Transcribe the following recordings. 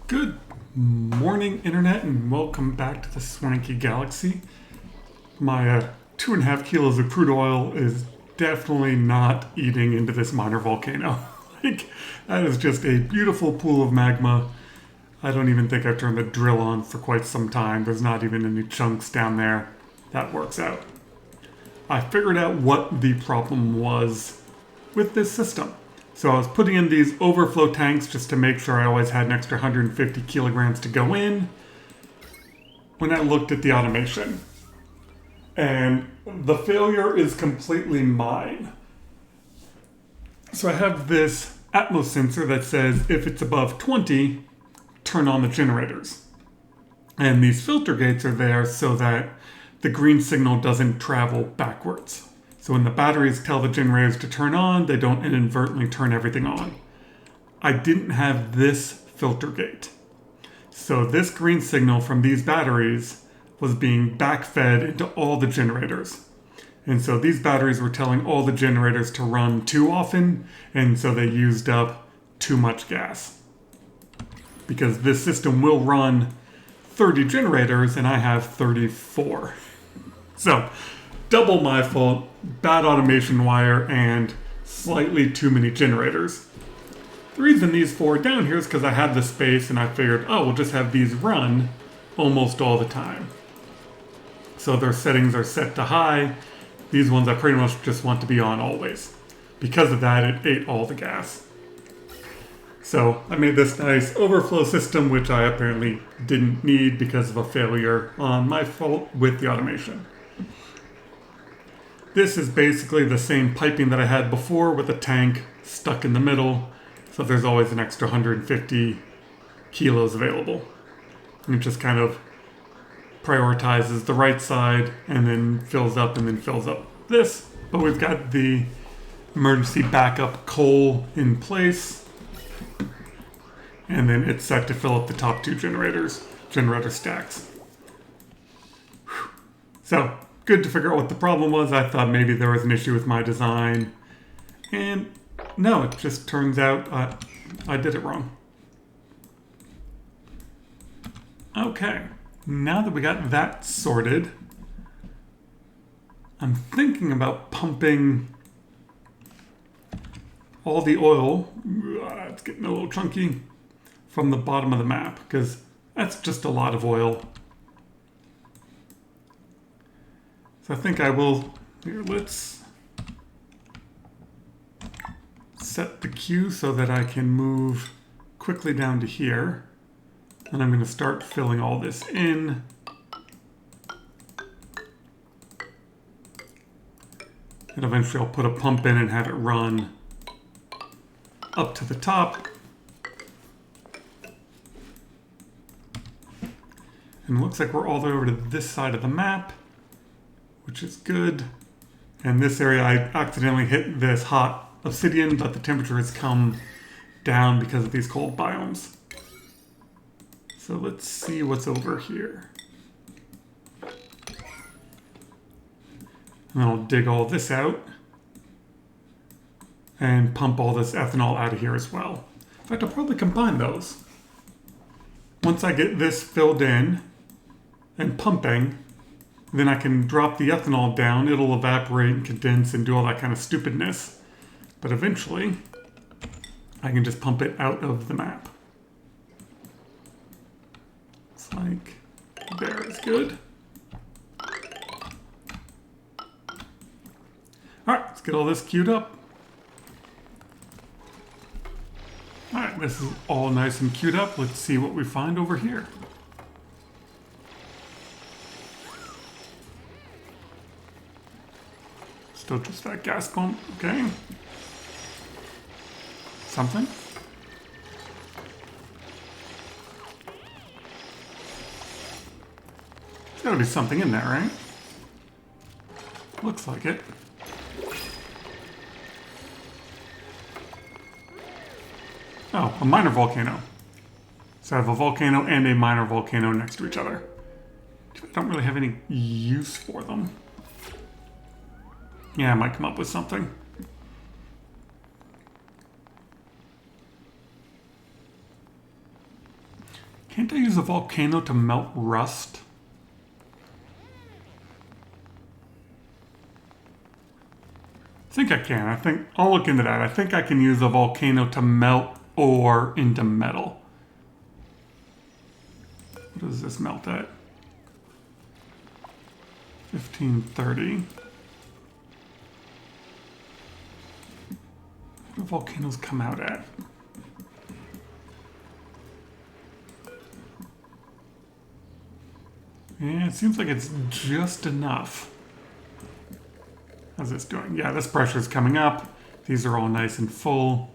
Good morning, Internet, and welcome back to the Swanky Galaxy. My 2.5 kilos of crude oil is definitely not eating into this minor volcano. That is just a beautiful pool of magma. I don't even think I've turned the drill on for quite some time. There's not even any chunks down there. That works out. I figured out what the problem was with this system. So I was putting in these overflow tanks just to make sure I always had an extra 150 kilograms to go in when I looked at the automation. And the failure is completely mine. So I have this Atmos sensor that says if it's above 20, turn on the generators. And these filter gates are there so that the green signal doesn't travel backwards. So when the batteries tell the generators to turn on, they don't inadvertently turn everything on. I didn't have this filter gate. So this green signal from these batteries was being backfed into all the generators. And so these batteries were telling all the generators to run too often, and so they used up too much gas. Because this system will run 30 generators, and I have 34. So, double my fault, bad automation wire, and slightly too many generators. The reason these 4 are down here is because I had the space and I figured, we'll just have these run almost all the time. So their settings are set to high. These ones I pretty much just want to be on always. Because of that, it ate all the gas. So I made this nice overflow system, which I apparently didn't need because of a failure on my fault with the automation. This is basically the same piping that I had before with a tank stuck in the middle. So there's always an extra 150 kilos available. And it just kind of prioritizes the right side and then fills up this. But we've got the emergency backup coal in place. And then it's set to fill up the top 2 generator stacks. So, good to figure out what the problem was. I thought maybe there was an issue with my design. And no, it just turns out I did it wrong. Okay, now that we got that sorted, I'm thinking about pumping all the oil, it's getting a little chunky, from the bottom of the map, because that's just a lot of oil. So I think I will, here, let's set the queue so that I can move quickly down to here. And I'm going to start filling all this in. And eventually I'll put a pump in and have it run up to the top. And it looks like we're all the way over to this side of the map, which is good. And this area, I accidentally hit this hot obsidian, but the temperature has come down because of these cold biomes. So let's see what's over here. And then I'll dig all this out and pump all this ethanol out of here as well. In fact, I'll probably combine those. Once I get this filled in and pumping, then I can drop the ethanol down. It'll evaporate and condense and do all that kind of stupidness. But eventually, I can just pump it out of the map. It's like, there is good. Alright, let's get all this queued up. Alright, this is all nice and queued up. Let's see what we find over here. Still just that gas pump, okay. Something? There's gotta be something in there, right? Looks like it. Oh, a minor volcano. So I have a volcano and a minor volcano next to each other. I don't really have any use for them. Yeah, I might come up with something. Can't I use a volcano to melt rust? I think I can. I think I'll look into that. I think I can use a volcano to melt ore into metal. What does this melt at? 1530. What do volcanoes come out at? Yeah, it seems like it's just enough. How's this doing? Yeah, this pressure's coming up. These are all nice and full.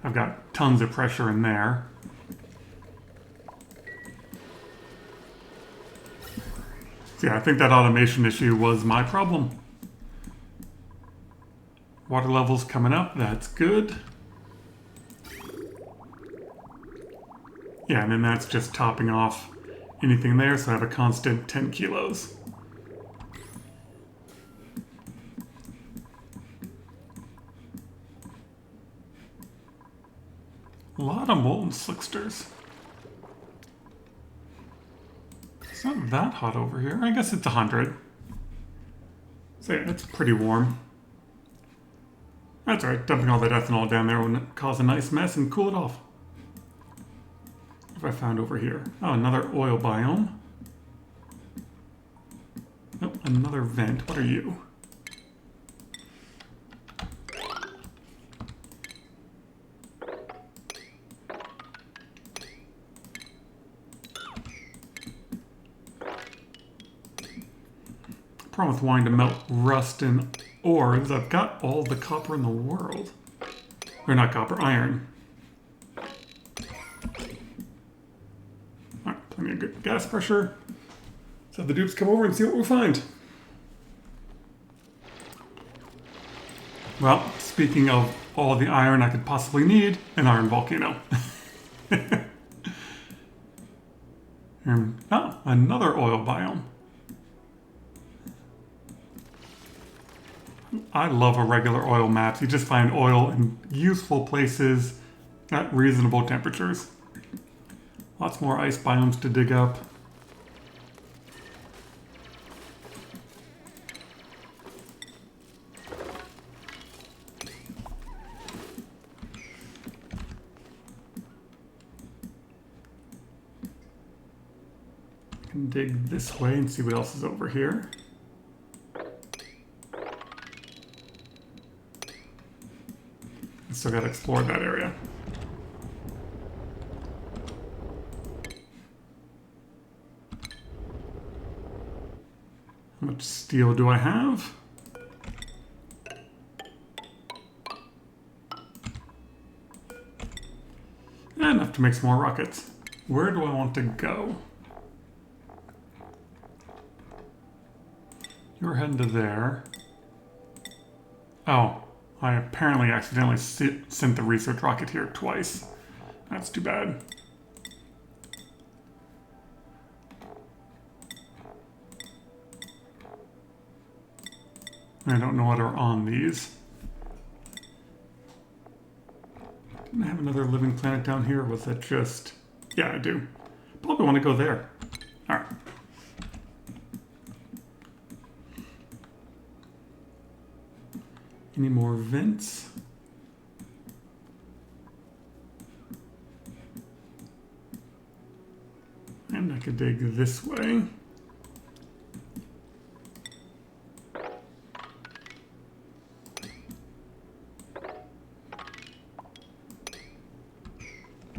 I've got tons of pressure in there. So yeah, I think that automation issue was my problem. Water level's coming up. That's good. Yeah, and then that's just topping off anything there, so I have a constant 10 kilos. A lot of molten slicksters. It's not that hot over here. I guess it's 100. So yeah, it's pretty warm. That's alright, dumping all that ethanol down there wouldn't cause a nice mess and cool it off. What have I found over here? Oh, another oil biome. Nope, another vent. What are you? Problem with wanting to melt rust and ore is I've got all the copper in the world. Or not copper, iron. Alright, plenty of good gas pressure. Let's have the dupes come over and see what we find. Well, speaking of all the iron I could possibly need, an iron volcano. Oh, another oil biome. I love irregular oil maps. You just find oil in useful places at reasonable temperatures. Lots more ice biomes to dig up. I can dig this way and see what else is over here. Still got to explore that area. How much steel do I have? Enough to make some more rockets. Where do I want to go? You're heading to there. Oh. I apparently accidentally sent the research rocket here twice. That's too bad. I don't know what are on these. Didn't I have another living planet down here? Or was that just... Yeah, I do. Probably want to go there. Alright. Any more vents? And I could dig this way.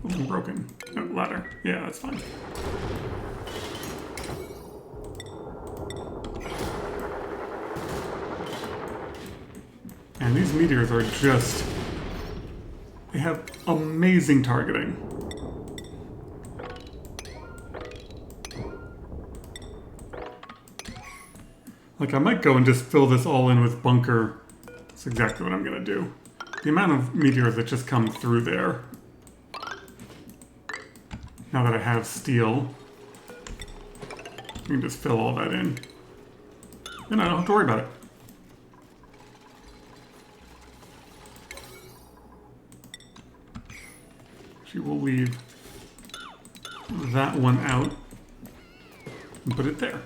Oh, I'm broken. Oh, ladder. Yeah, that's fine. And these meteors are just... They have amazing targeting. Like, I might go and just fill this all in with bunker. That's exactly what I'm gonna do. The amount of meteors that just come through there. Now that I have steel, I can just fill all that in. And I don't have to worry about it. She will leave that one out and put it there.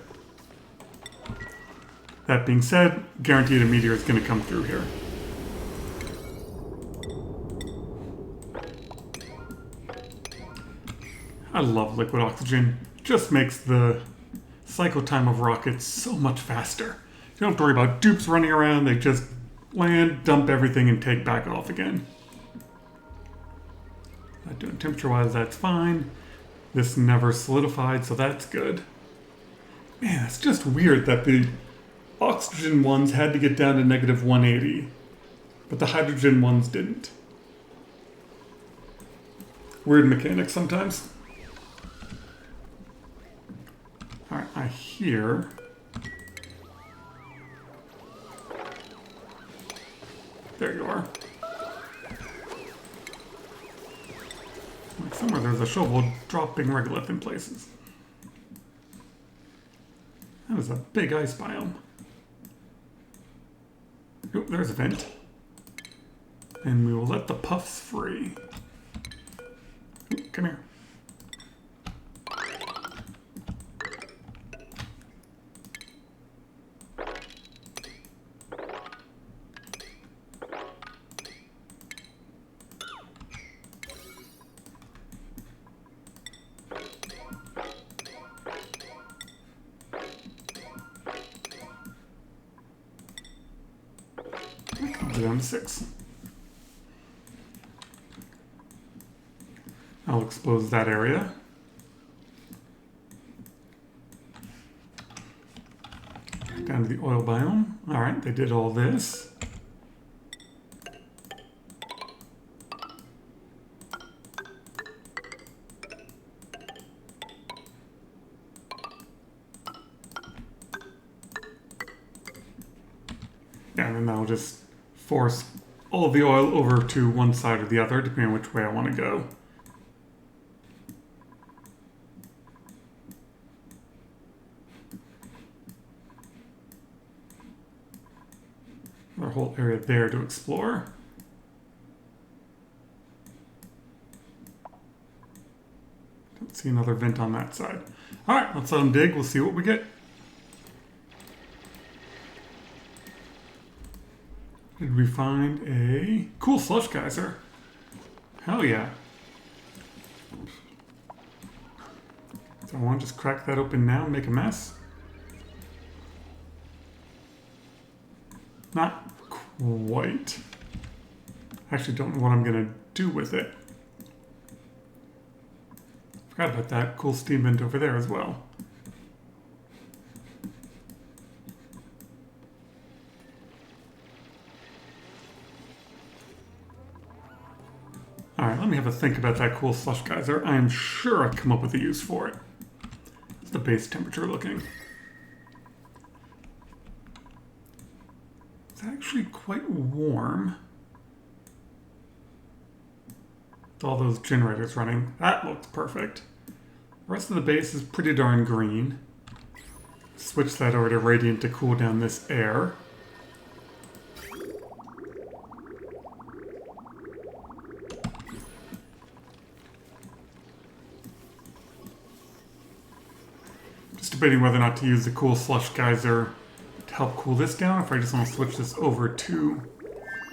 That being said, guaranteed a meteor is going to come through here. I love liquid oxygen. Just makes the cycle time of rockets so much faster. You don't have to worry about dupes running around. They just land, dump everything, and take back off again. Doing temperature-wise, that's fine. This never solidified, so that's good. Man, it's just weird that the oxygen ones had to get down to negative 180, but the hydrogen ones didn't. Weird mechanics sometimes. Alright, I hear... There you are. Like somewhere there's a shovel dropping regolith in places. That is a big ice biome. Oh, there's a vent. And we will let the puffs free. Ooh, come here. Down to 6. I'll expose that area. Down to the oil biome. Alright, they did all this. And then I'll just force all of the oil over to one side or the other, depending on which way I want to go. Our whole area there to explore. Don't see another vent on that side. All right, let's let them dig. We'll see what we get. Did we find a cool slush geyser? Hell yeah. So I want to just crack that open now and make a mess. Not quite. I actually don't know what I'm going to do with it. Forgot about that cool steam vent over there as well. Alright, let me have a think about that cool slush geyser. I am sure I've come up with a use for it. It's the base temperature looking. It's actually quite warm. With all those generators running. That looks perfect. The rest of the base is pretty darn green. Switch that over to radiant to cool down this air. Debating whether or not to use the cool slush geyser to help cool this down, if I just want to switch this over to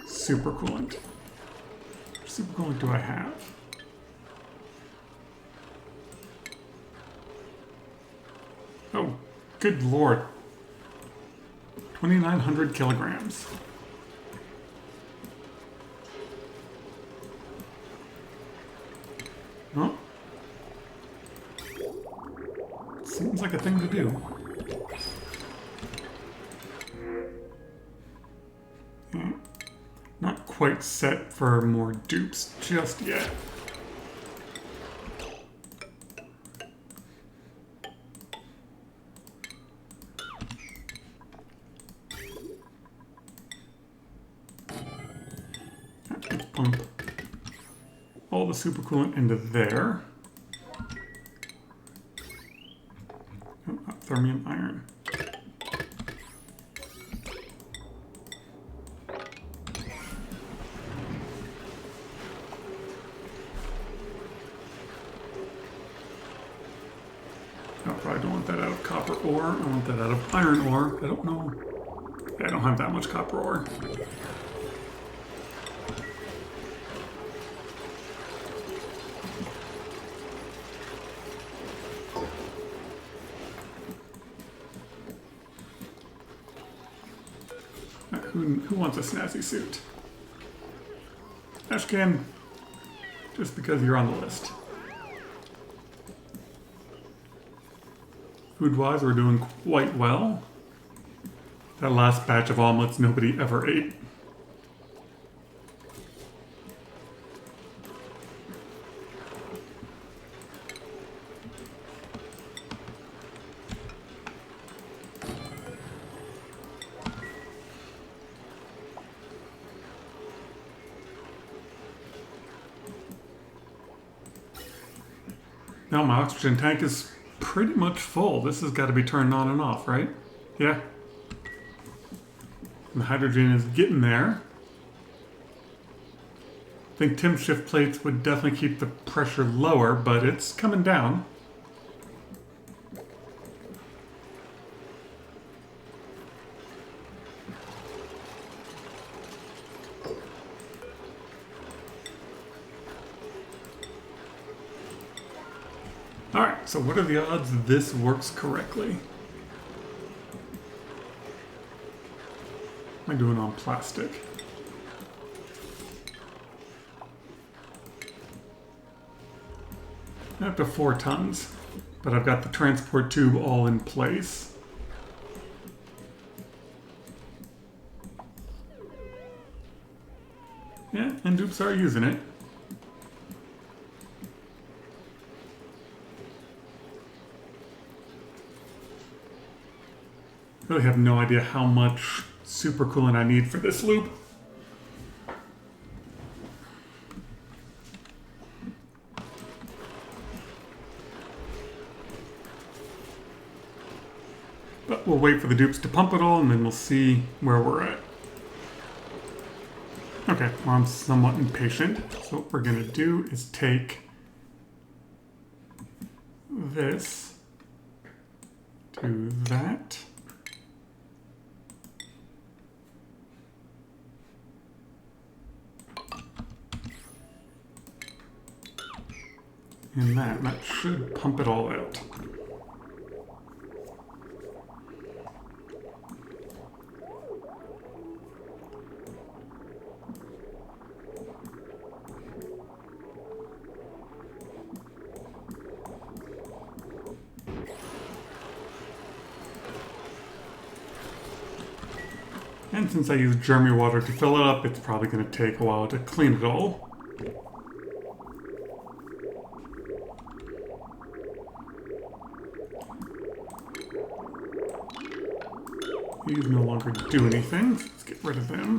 super coolant. Which super coolant do I have? Oh, good lord. 2,900 kilograms. Oh. Seems like a thing to do. Not quite set for more dupes just yet. Pump all the supercoolant into there. Thermium iron. probably don't want that out of copper ore. I want that out of iron ore. I don't know. Yeah, I don't have that much copper ore. Who wants a snazzy suit? Ashcan, just because you're on the list. Food-wise, we're doing quite well. That last batch of omelets nobody ever ate. Now my oxygen tank is pretty much full. This has got to be turned on and off, right? Yeah. And the hydrogen is getting there. I think Tim's shift plates would definitely keep the pressure lower, but it's coming down. Alright, so what are the odds this works correctly? What am I doing on plastic? Up to 4 tons, but I've got the transport tube all in place. Yeah, and dupes are using it. Really have no idea how much supercoolant I need for this loop. But we'll wait for the dupes to pump it all and then we'll see where we're at. Okay, well, I'm somewhat impatient. So what we're gonna do is take this, do that. And that should pump it all out. And since I use Jeremy water to fill it up, it's probably going to take a while to clean it all. These no longer do anything. Let's get rid of them.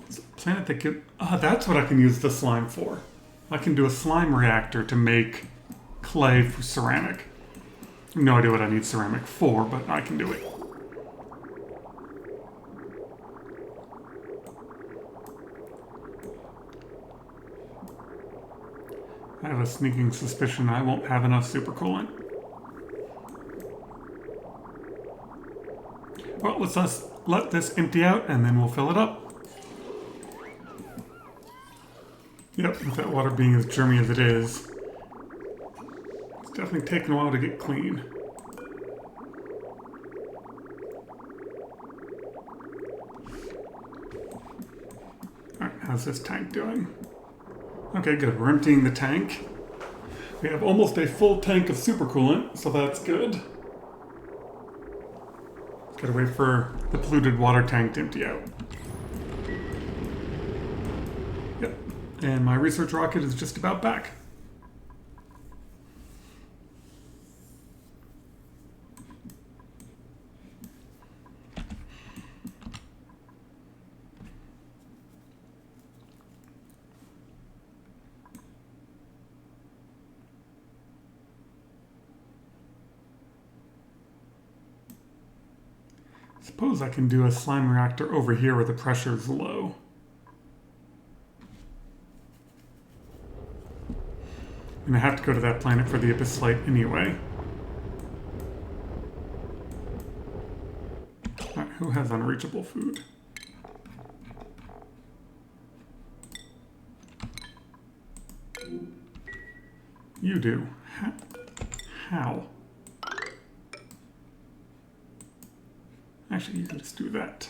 It's a planet that could... that's what I can use the slime for. I can do a slime reactor to make clay for ceramic. I have no idea what I need ceramic for, but I can do it. I have a sneaking suspicion I won't have enough supercoolant. Well, let's just let this empty out and then we'll fill it up. Yep, with that water being as germy as it is, it's definitely taken a while to get clean. Alright, how's this tank doing? Okay, good. We're emptying the tank. We have almost a full tank of supercoolant, so that's good. Gotta wait for the polluted water tank to empty out. Yep. And my research rocket is just about back. Suppose I can do a slime reactor over here where the pressure is low. And I have to go to that planet for the Abyss Light anyway. Alright, who has unreachable food? You do. How? Actually, you can just do that.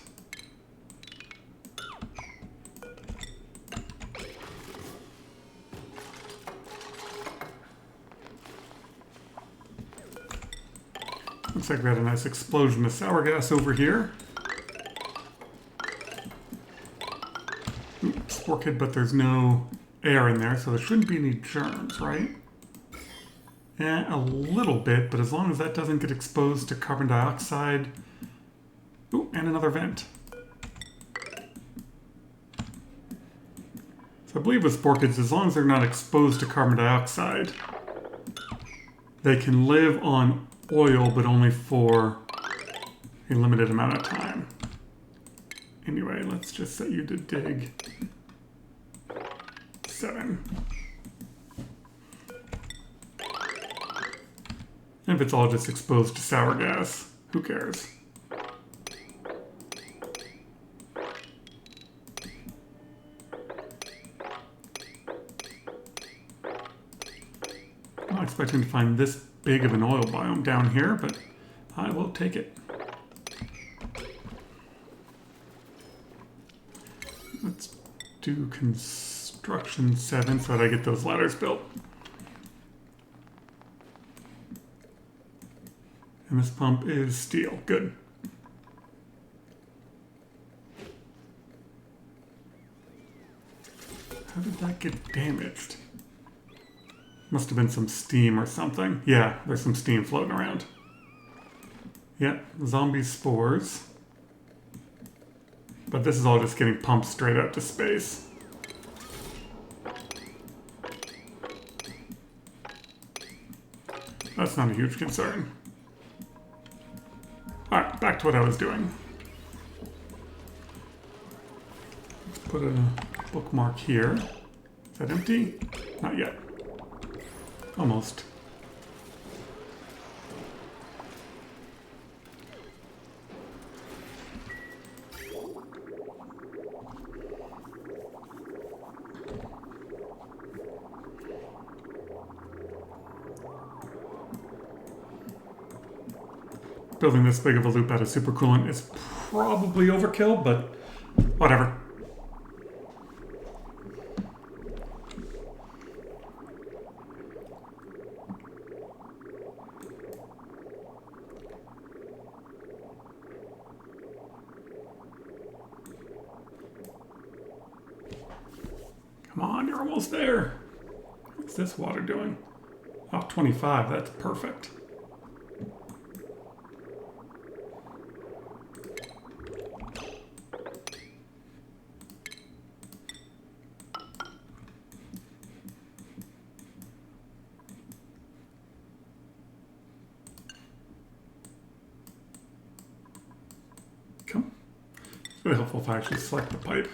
Looks like we had a nice explosion of sour gas over here. Oops, spore kid, but there's no air in there, so there shouldn't be any germs, right? Yeah, a little bit, but as long as that doesn't get exposed to carbon dioxide. Ooh, and another vent. So I believe with spore kids, as long as they're not exposed to carbon dioxide, they can live on oil, but only for a limited amount of time. Anyway, let's just set you to dig 7. If it's all just exposed to sour gas, who cares? I'm not expecting to find this big of an oil biome down here, but I will take it. Let's do construction 7 so that I get those ladders built. And this pump is steel. Good. How did that get damaged? Must have been some steam or something. Yeah, there's some steam floating around. Yep, zombie spores. But this is all just getting pumped straight up to space. That's not a huge concern. Alright, back to what I was doing. Let's put a bookmark here. Is that empty? Not yet. Almost. Building this big of a loop out of supercoolant is probably overkill, but whatever. Come on, you're almost there. What's this water doing? Oh, 25, that's perfect. Come. It's really helpful if I actually select the pipe.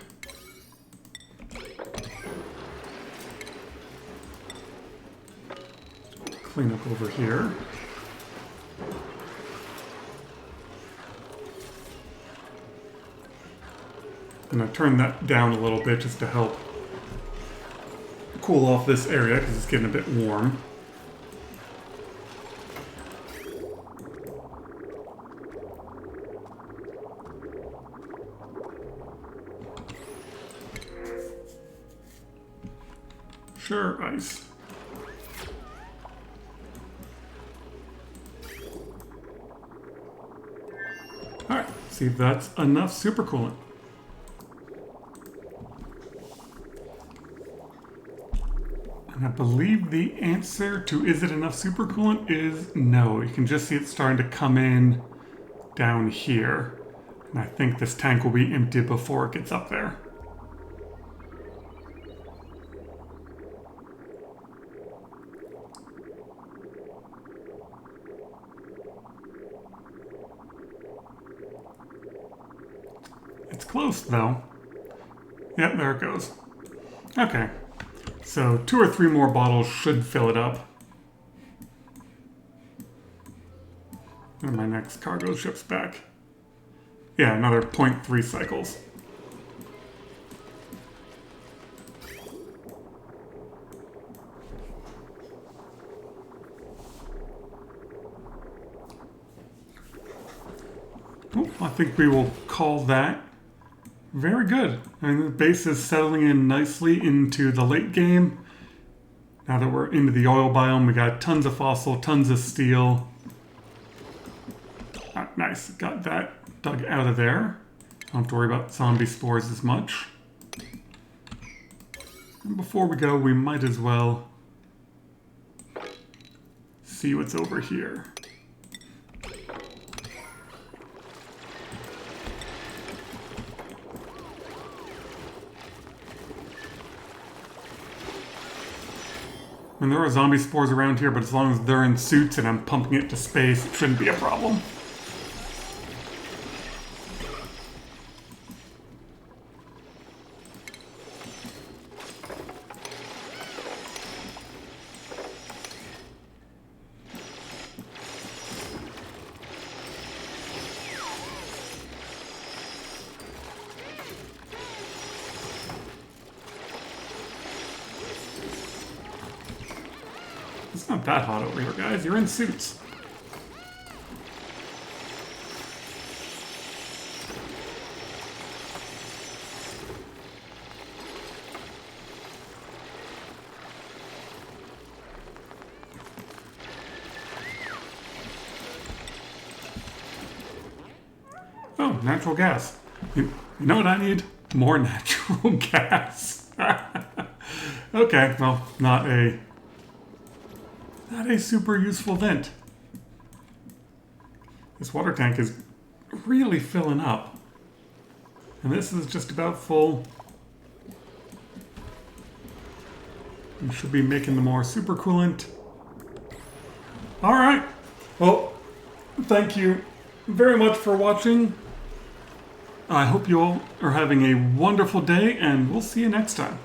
Clean up over here. I'm going to turn that down a little bit just to help cool off this area because it's getting a bit warm. Sure, ice. Alright, see if that's enough supercoolant. And I believe the answer to is it enough supercoolant is no. You can just see it starting to come in down here. And I think this tank will be empty before it gets up there. close, though. Yep, there it goes. Okay. So 2 or 3 more bottles should fill it up. And my next cargo ship's back. Yeah, another 0.3 cycles. Oh, I think we will call that very good. I mean, the base is settling in nicely into the late game. Now that we're into the oil biome, we got tons of fossil, tons of steel. Ah, nice, got that dug out of there. Don't have to worry about zombie spores as much. And before we go, we might as well see what's over here. And there are zombie spores around here, but as long as they're in suits and I'm pumping it to space, it shouldn't be a problem. It's not that hot over here, guys. You're in suits. Oh, natural gas. You know what I need? More natural gas. Okay, well, not a super useful vent. This water tank is really filling up. And this is just about full. We should be making the more super coolant. Alright. Well, thank you very much for watching. I hope you all are having a wonderful day, and we'll see you next time.